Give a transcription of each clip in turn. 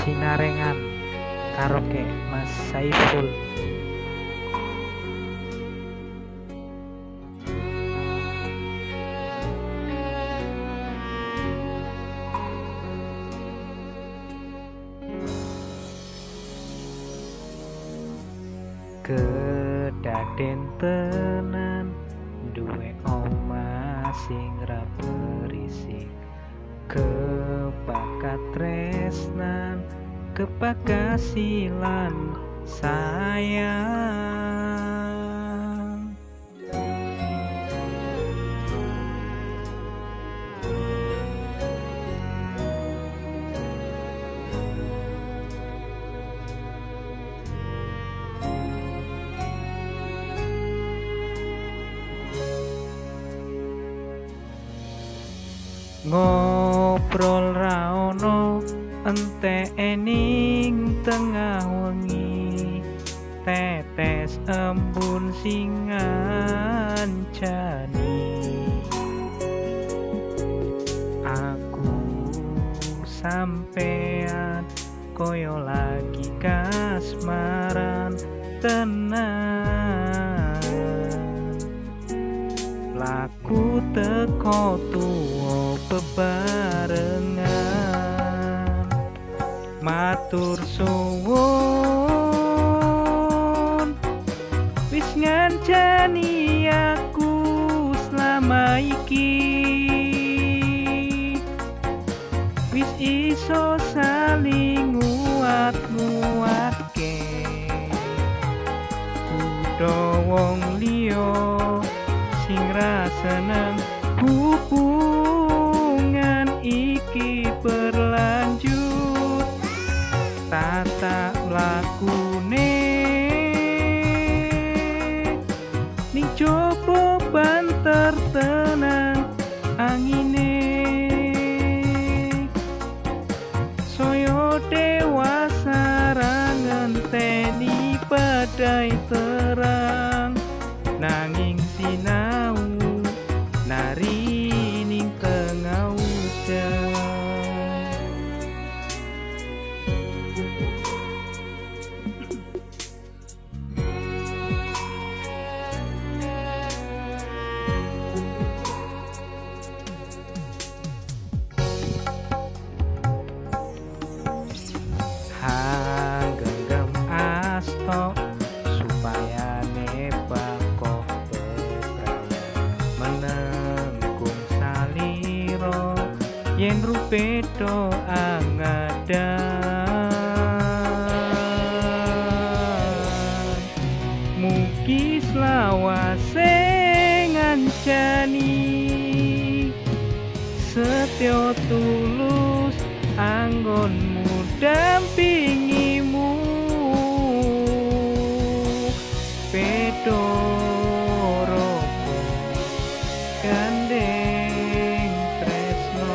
sinarengan karaoke Mas Saiful. Kedaden tenan duwe omah sing ra berisik, kebakat tresnan, kepakasilan sayang. Ngobrol ra ono entek ening tengah wengi, tetes embun sing ngancani. Aku sampean koyo lagi kasmaran tenan, laku teko tuwa bebarengan, matur suwun wis ngancani aku selama iki, wis iso saling nguat-nguatke, kudu wong liya sing ra seneng hubungan iki berlanjut. Tata lakune ning coba banter tenang angine, soyo dewasa ra ngenteni badai terang, nanging sinau nari ning tengah udan. Genggam asto supaya nebako bebraya, menengkung saliro yen rupedo angadan. Mugi selawase ngancani, setyo tulus anggonmu dampingimu, pedoro gandeng tresno.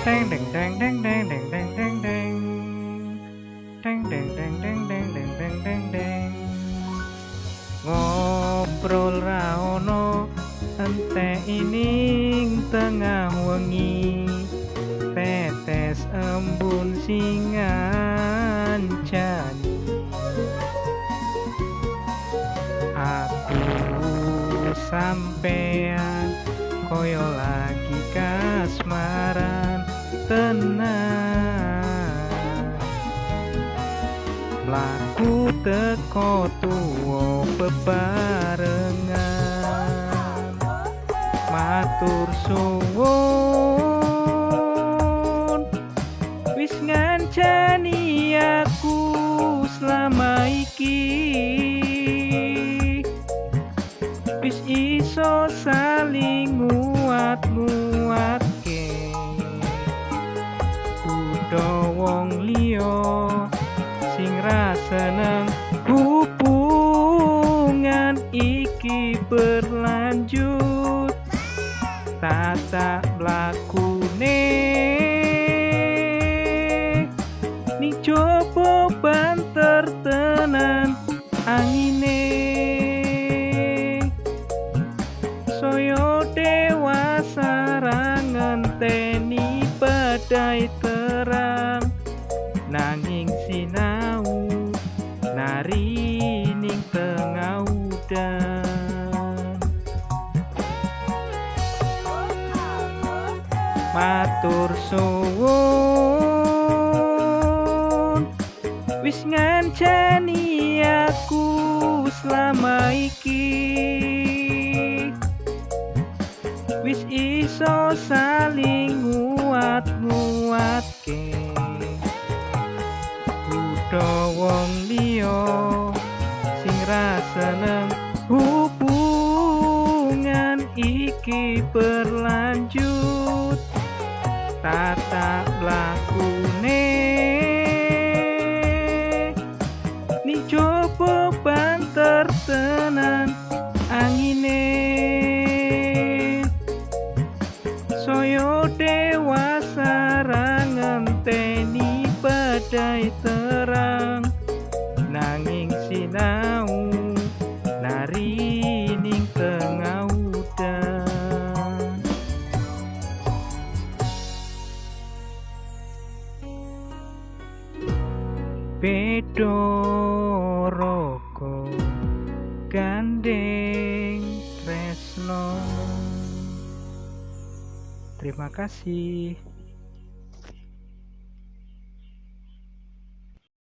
Deng deng deng deng deng deng deng deng deng deng deng deng deng deng deng deng deng deng. Ngobrol ra ono entek ining tengah wengi, tetes embun sing ngancani. Aku sampean koyo lagi kasmaran tenan, mlaku teko tuwa bebarengan, matur suwun wis ngancani aku selama iki, wis iso saling nguat-nguatke, kudu wong liya sing ra seneng hubungan iki berlanjut. Tata lakune ning coba banter tenan angine. Wis ngancani aku selama iki, wis iso saling nguat-nguatke. Kutha wong liya sing ra seneng hubungan iki berlanjut. Tata lakune ni coba banter tenan angine, soyo dewasa ra ngenteni badai terang, nanging sinau lari ning tengah udan. Bedo roko gandeng tresno. Terima kasih.